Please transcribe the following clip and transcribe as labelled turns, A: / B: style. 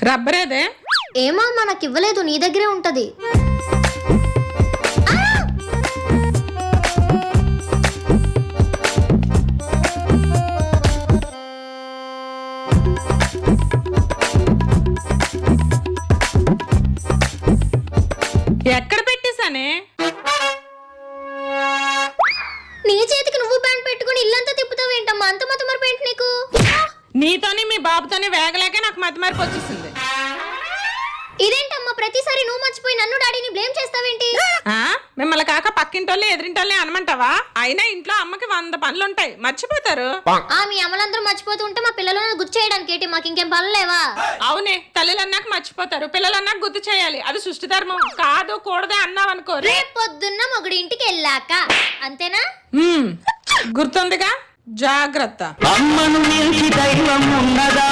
A: Rubber ఏదే?
B: ఏమో అమ్మా, నాకు ఇవ్వలేదు, నీ దగ్గరే ఉంటది.
A: ఎక్కడ పెట్టేశానే?
B: నీ చేతికి నువ్వు ప్యాంట్ పెట్టుకుని ఇల్లంతా తిప్పుతావేంటమ్మా? అంత మతమర పెయింట్ నీకు.
A: నీతోని మీ బాబుతోని వేగలేక నాకు మతిమరుపు వచ్చేసింది.
B: ఇదేంటమ్మా ప్రతిసారి నువ్వు మర్చిపోయి నన్ను డాడీని బ్లేమ్ చేస్తావేంటి?
A: మిమ్మల్ని కాక పక్కింటోళ్ళని ఎదిరింటోళ్ళని అనమంటావా? అయినా ఇంట్లో అమ్మకి 100 పనులుంటాయి, మర్చిపోతారు.
B: మీ అమ్మలందరూ మర్చిపోతూ ఉంటే మా పిల్లలను గుర్తు చేయడానికి ఏంటి? మాకు ఇంకేం పనులు లేవా?
A: అవునే, తల్లిలన్నాక మర్చిపోతారు, పిల్లలన్నాక గుర్తు చేయాలి. అది సృష్టి ధర్మం. కాదు కూడదే అన్నావనుకో,
B: రేపు పొద్దున్న మొగుడి ఇంటికి వెళ్ళాక అంతేనా?
A: గుర్తుందిగా, జాగ్రత్త.
C: అమ్మను మించి దైవం ఉన్నదా?